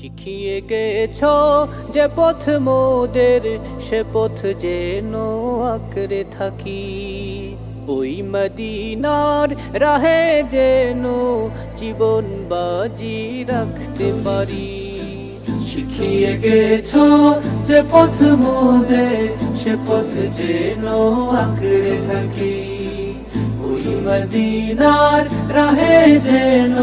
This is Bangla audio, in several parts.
শিখিয়ে গেছো যে পথ মোদের, সে পথ যেন আঁকড়ে থাকি। ওই মদিনার রাহে যেন জীবন বাজি রাখতে পারি। শিখিয়ে গেছো যে পথ মোদের, সে পথ যেন আঁকড়ে থাকি। ওই মদিনার রাহে যেন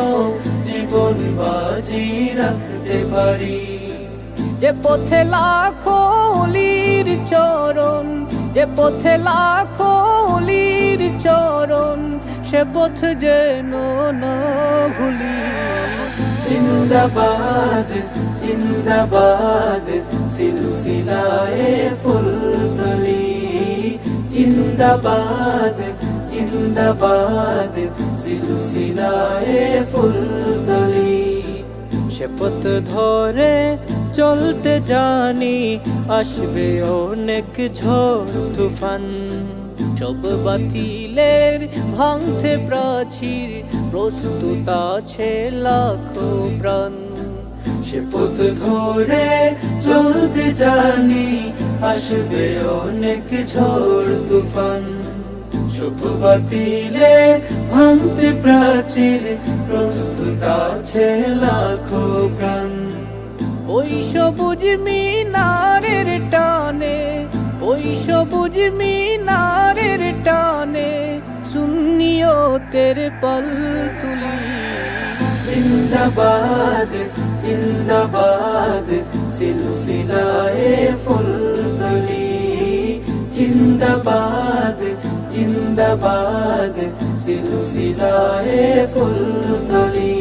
জীবন বাজি রাখতে পারি। যে পথে লাখো অলির চরণ, যে পথে লাখো অলির চরণ, সে পথ যেন না ভুলি। জিন্দাবাদ জিন্দাবাদ সিলসিলায়ে ফুলতলি। জিন্দাবাদ জিন্দাবাদ সিলসিলায়ে ফুলতলি। সে পথ ধরে চলতে জানি, আসবে অনেক ঝড় তুফান। সব বাতিলের ভাঙতে প্রাচীর, প্রস্তুত আছে লাখো প্রাণ। সে পথ ধরে চলতে জানি, আসবে অনেক ঝড় তুফান। সব বাতিলে ভাঙতে প্রাচীর, প্রস্তুত আছে লাখো প্রাণ। ওই সবুজ মিনারের টানে, ওই সবুজ মিনারের টানে, সুন্নিয়তের পাল তুলি। জিন্দাবাদ জিন্দাবাদ সিলসিলায়ে ফুলতলি। জিন্দাবাদ জিন্দাবাদ সিলসিলায়ে ফুলতলি।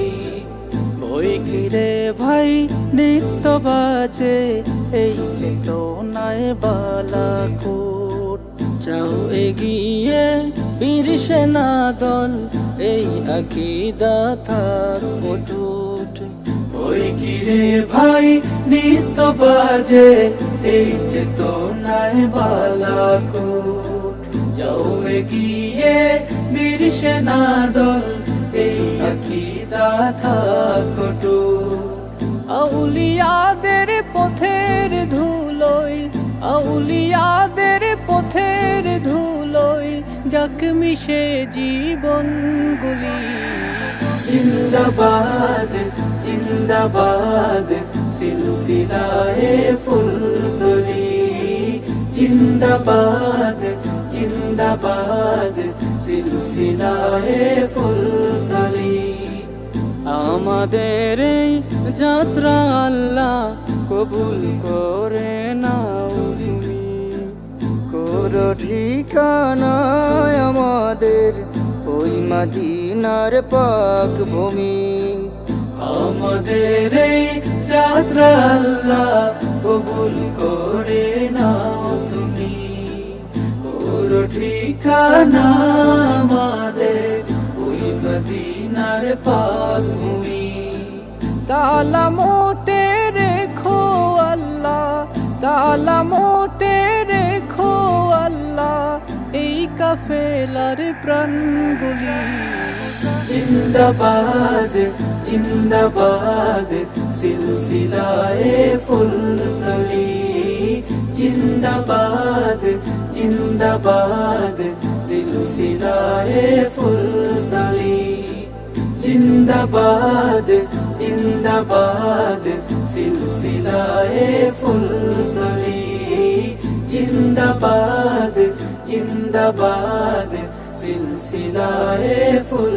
বই ঘিরে ভাই নিত্য বাজে, এই চেতনায় বালাকোট। যাও এগিয়ে বীর সেনা দল, এই আকীদা থাক অটুট। বই ঘিরে ভাই নিত্য বাজে, এই চেতনায় বালাকোট। যাও এগিয়ে বীর সেনা দল, এই আকীদা থাক অটুট। আউলিয়াদের পথের ধুলোয়, আউলিয়াদের পথের ধুলোয়, যাক মিশে জীবনগুলি। জিন্দাবাদ জিন্দাবাদ সিলসিলায়ে ফুলতলি। জিন্দাবাদ জিন্দাবাদ সিলসিলায়ে ফুলতলি। আমাদের এই যাত্রা আল্লাহ কবুল করে নাও তুমি। করো ঠিকানায় আমাদের ওই মদিনার পাক ভূমি। আমাদের এই যাত্রা আল্লাহ কবুল করে নাও তুমি। করো ঠিকানা আমাদের ওই মদিনার পাক ভূমি। সালামতে রেখো আল্লাহ, সালামতে রেখো আল্লাহ, এই কাফেলার প্রাণগুলি। জিন্দাবাদ জিন্দাবাদ সিলসিলায়ে ফুলতলি। জিন্দাবাদ জিন্দাবাদ সিলসিলায়ে ফুলতলি। জিন্দাবাদ জিন্দাবাদ সিলসিলায়ে ফুলতলি। জিন্দাবাদ জিন্দাবাদ সিলসিলায়ে ফুল